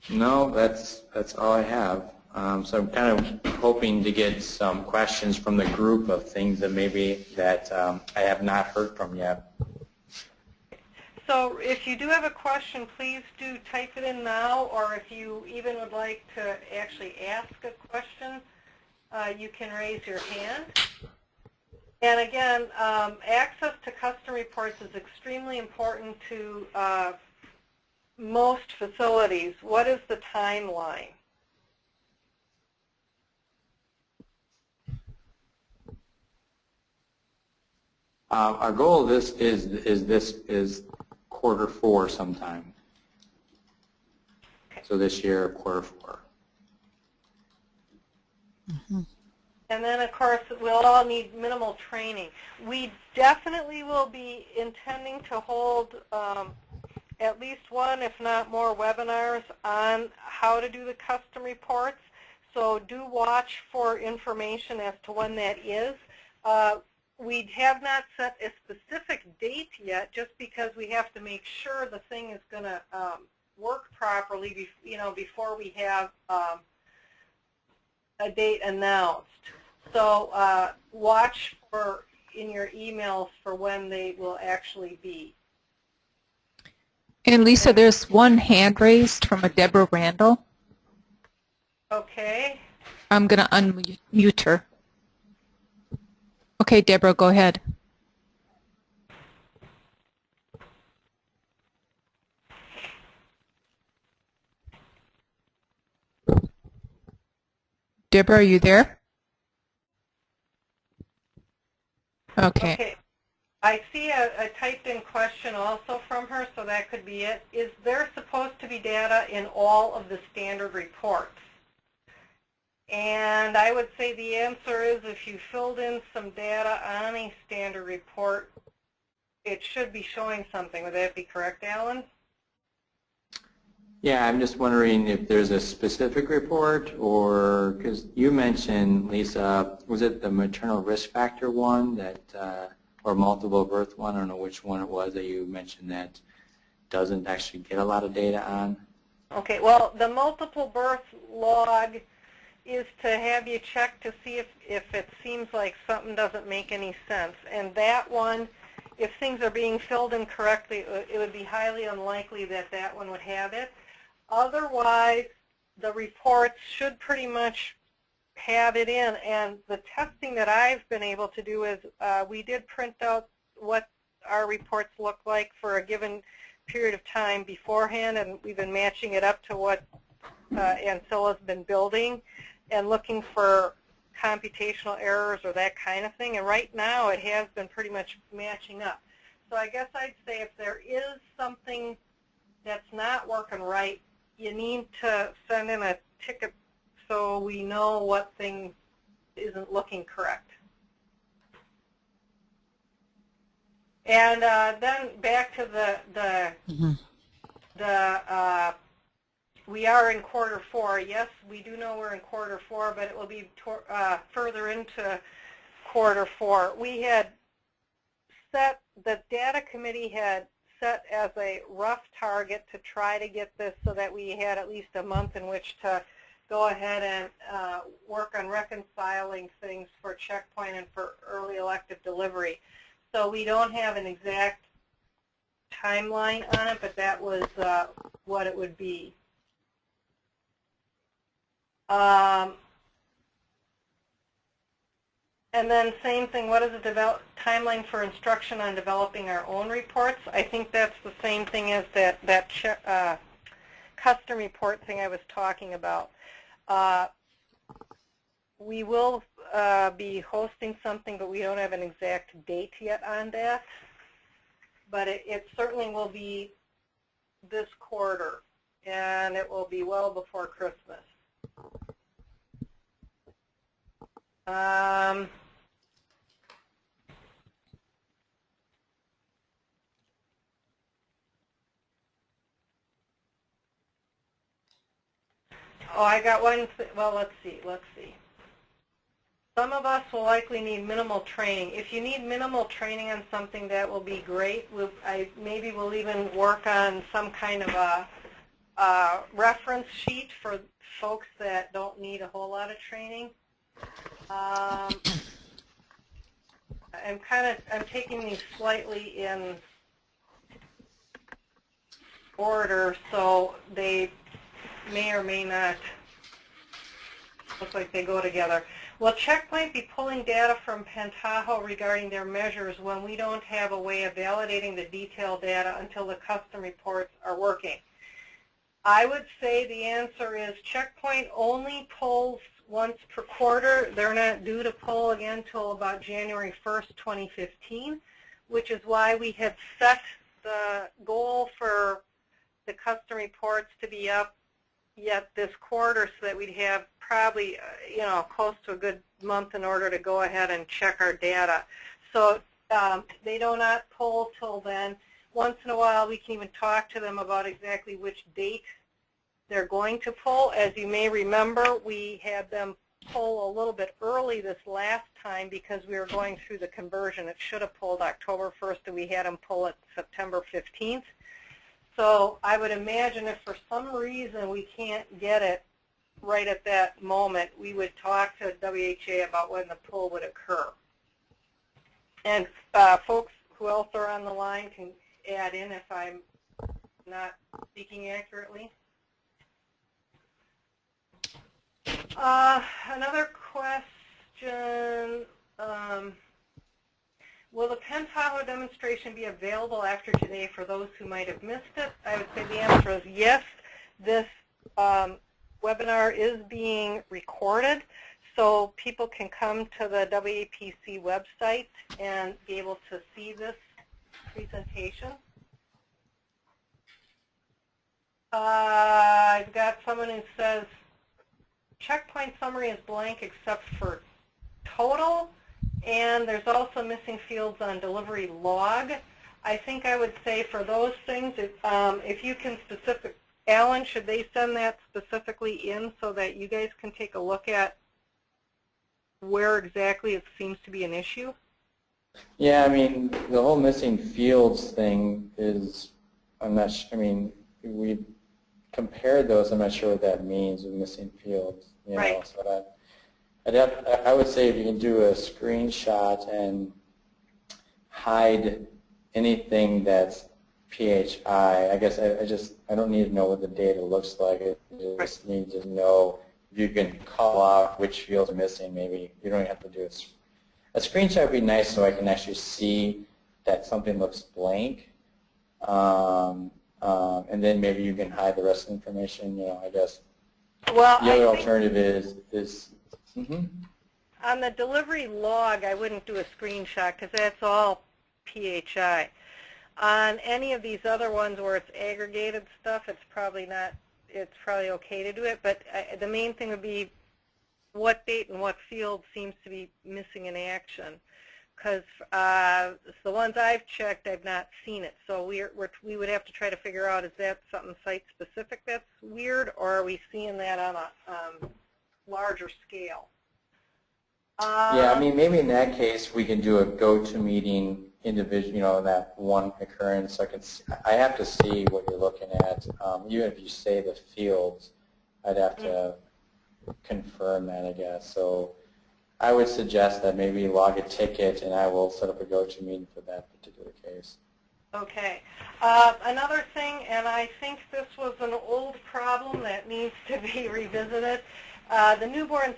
no, that's all I have. So I'm kind of hoping to get some questions from the group of things that maybe that I have not heard from yet. So if you do have a question, please do type it in now, or if you even would like to actually ask a question, you can raise your hand. And again, access to custom reports is extremely important to most facilities. What is the timeline? Our goal of this is Q4 sometime. Okay. So this year, Q4. And then, of course, we'll all need minimal training. We definitely will be intending to hold at least one, if not more, webinars on how to do the custom reports. So do watch for information as to when that is. We have not set a specific date yet, just because we have to make sure the thing is going to work properly, before we have a date announced. So watch for in your emails for when they will actually be. And Lisa, there's one hand raised from a Deborah Randall. Okay. I'm going to unmute her. Okay, Deborah, go ahead. Deborah, are you there? Okay. I see a typed-in question also from her, so that could be it. Is there supposed to be data in all of the standard reports? And I would say the answer is, if you filled in some data on a standard report, it should be showing something. Would that be correct, Alan? Yeah, I'm just wondering if there's a specific report, or because you mentioned, Lisa, was it the maternal risk factor one that, or multiple birth one? I don't know which one it was that you mentioned that doesn't actually get a lot of data on. Okay, well, the multiple birth log is to have you check to see if it seems like something doesn't make any sense. And that one, if things are being filled in correctly, it would be highly unlikely that that one would have it. Otherwise, the reports should pretty much have it in. And the testing that I've been able to do is we did print out what our reports look like for a given period of time beforehand, and we've been matching it up to what Ancilla's been building and looking for computational errors or that kind of thing. And right now it has been pretty much matching up. So I guess I'd say if there is something that's not working right, you need to send in a ticket so we know what thing isn't looking correct. And then back to we are in quarter 4. Yes, we do know we're in quarter 4, but it will be further into quarter 4. We had set, the data committee had set as a rough target to try to get this so that we had at least a month in which to go ahead and work on reconciling things for checkpoint and for early elective delivery. So we don't have an exact timeline on it, but that was what it would be. And then same thing, what is the timeline for instruction on developing our own reports? I think that's the same thing as that custom report thing I was talking about. We will be hosting something, but we don't have an exact date yet on that. But it certainly will be this quarter, and it will be well before Christmas. Oh, I got one. Well, let's see. Some of us will likely need minimal training. If you need minimal training on something, that will be great. Maybe we'll even work on some kind of a reference sheet for folks that don't need a whole lot of training. I'm taking these slightly in order, so they may or may not look like they go together. Will Checkpoint be pulling data from Pentaho regarding their measures when we don't have a way of validating the detailed data until the custom reports are working? I would say the answer is Checkpoint only pulls once per quarter. They're not due to pull again until about January 1st, 2015, which is why we had set the goal for the custom reports to be up yet this quarter, so that we'd have probably close to a good month in order to go ahead and check our data. So they do not pull till then. Once in a while we can even talk to them about exactly which date they're going to pull. As you may remember, we had them pull a little bit early this last time because we were going through the conversion. It should have pulled October 1st, and we had them pull it September 15th. So I would imagine if for some reason we can't get it right at that moment, we would talk to WHA about when the pull would occur. And folks who else are on the line can add in if I'm not speaking accurately. Another question, will the Penn Tahoe demonstration be available after today for those who might have missed it? I would say the answer is yes. This webinar is being recorded, so people can come to the WAPC website and be able to see this presentation. I've got someone who says checkpoint summary is blank except for total, and there's also missing fields on delivery log. I think I would say for those things, if you can Alan, should they send that specifically in so that you guys can take a look at where exactly it seems to be an issue? Yeah, I mean, the whole missing fields thing is, I'm not sure, I mean, we compared those, I'm not sure what that means with missing fields. You know, right. So I would say if you can do a screenshot and hide anything that's PHI, I guess I don't need to know what the data looks like. I just need to know if you can call out which fields are missing. Maybe you don't have to do it. A screenshot would be nice so I can actually see that something looks blank. And then maybe you can hide the rest of the information, I guess. Well, the other alternative is on the delivery log, I wouldn't do a screenshot because that's all PHI. On any of these other ones where it's aggregated stuff, it's probably okay to do it, but the main thing would be what date and what field seems to be missing in action. Because the ones I've checked, I've not seen it. So we would have to try to figure out, is that something site-specific that's weird, or are we seeing that on a larger scale? Yeah, I mean, maybe in that case we can do a go-to-meeting individual, that one occurrence. I have to see what you're looking at. Even if you say the fields, I'd have to confirm that, I guess. So I would suggest that maybe log a ticket, and I will set up a go-to-meeting for that particular case. Okay. Another thing, and I think this was an old problem that needs to be revisited, the newborn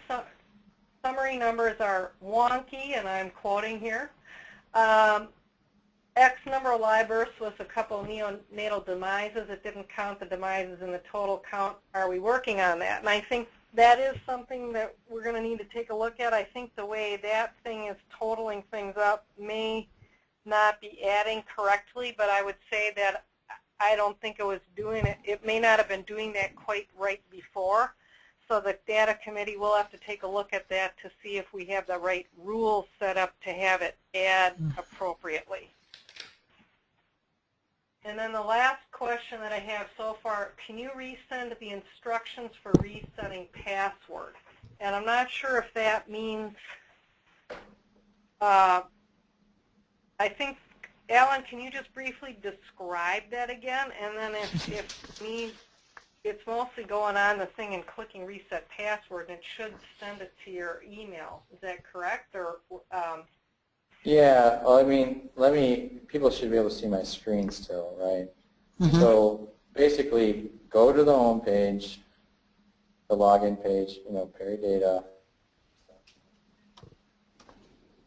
summary numbers are wonky, and I'm quoting here. X number of live births was a couple neonatal demises. It didn't count the demises in the total count. Are we working on that? And I think that is something that we're going to need to take a look at. I think the way that thing is totaling things up may not be adding correctly, but I would say that I don't think it was doing it. It may not have been doing that quite right before. So the data committee will have to take a look at that to see if we have the right rules set up to have it add appropriately. And then the last question that I have so far, can you resend the instructions for resetting password? And I'm not sure if that means, I think, Alan, can you just briefly describe that again? And then if means it's mostly going on the thing and clicking reset password, and it should send it to your email. Is that correct? Or yeah, well, I mean, people should be able to see my screen still, right? Mm-hmm. So basically, go to the home page, the login page, PeriData,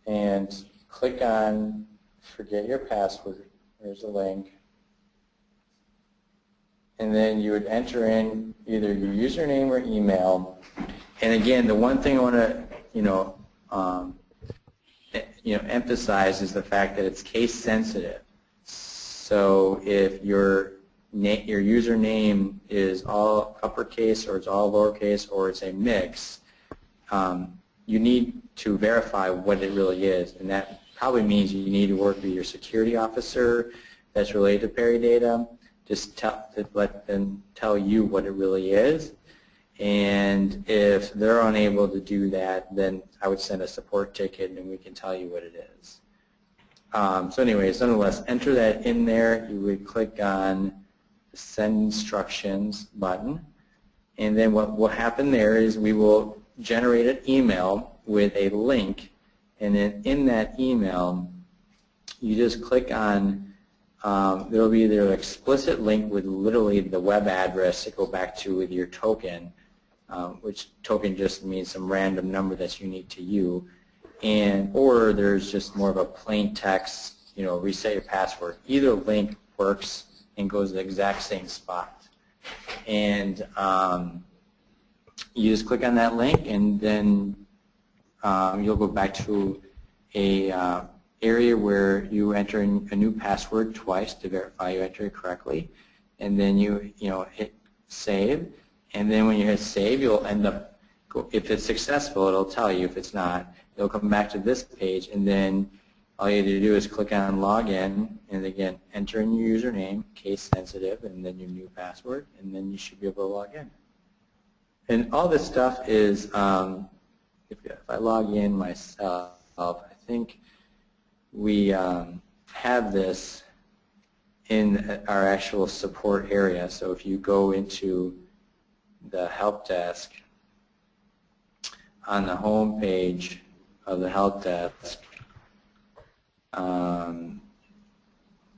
and click on forget your password. There's a link. And then you would enter in either your username or email. And again, the one thing I want to emphasize is the fact that it's case sensitive. So if your your username is all uppercase or it's all lowercase or it's a mix, you need to verify what it really is, and that probably means you need to work with your security officer that's related to PeriData, just to let them tell you what it really is. And if they're unable to do that, then I would send a support ticket and we can tell you what it is. So anyways, nonetheless, enter that in there. You would click on the Send Instructions button. And then what will happen there is we will generate an email with a link. And then in that email, you just click on, there will be either an explicit link with literally the web address to go back to with your token, which token just means some random number that's unique to you, or there's just more of a plain text, reset your password. Either link works and goes to the exact same spot. And you just click on that link, and then you'll go back to a area where you enter in a new password twice to verify you enter it correctly, and then you hit save. And then when you hit save, you'll end up, if it's successful, it'll tell you. If it's not, it'll come back to this page, and then all you have to do is click on login, and again, enter in your username, case sensitive, and then your new password, and then you should be able to log in. And all this stuff is, if I log in myself, I think we have this in our actual support area. So if you go into the help desk, on the home page of the help desk,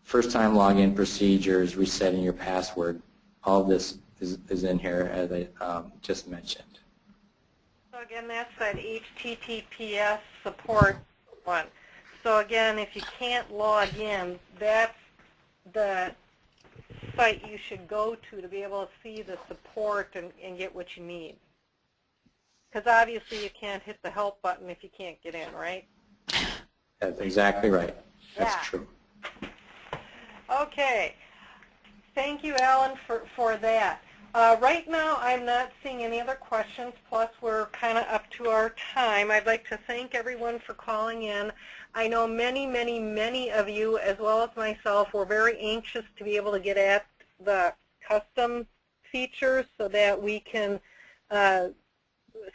first time login procedures, resetting your password, all of this is in here as I just mentioned. So again, that's that HTTPS support one. So again, if you can't log in, that's the site you should go to be able to see the support and get what you need. Because obviously you can't hit the help button if you can't get in, right? That's exactly right. That's yeah. true. Okay. Thank you, Alan, for that. Right now, I'm not seeing any other questions, plus we're kind of up to our time. I'd like to thank everyone for calling in. I know many, many, many of you, as well as myself, were very anxious to be able to get at the custom features so that we can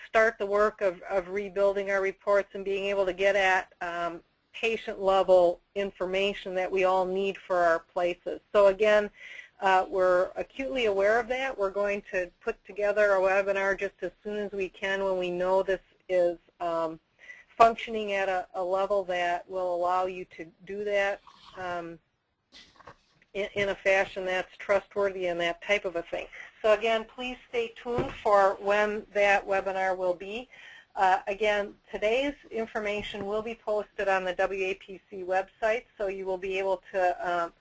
start the work of rebuilding our reports and being able to get at patient-level information that we all need for our places. So again, we're acutely aware of that. We're going to put together a webinar just as soon as we can when we know this is functioning at a level that will allow you to do that in a fashion that's trustworthy and that type of a thing. So again, please stay tuned for when that webinar will be. Again, today's information will be posted on the WAPC website, so you will be able to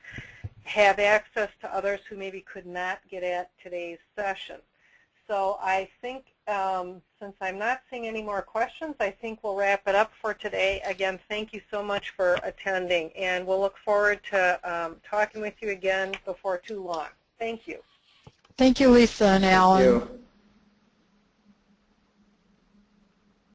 have access to others who maybe could not get at today's session. So I think since I'm not seeing any more questions, I think we'll wrap it up for today. Again, thank you so much for attending, and we'll look forward to talking with you again before too long. Thank you. Thank you, Lisa and Alan. Thank you.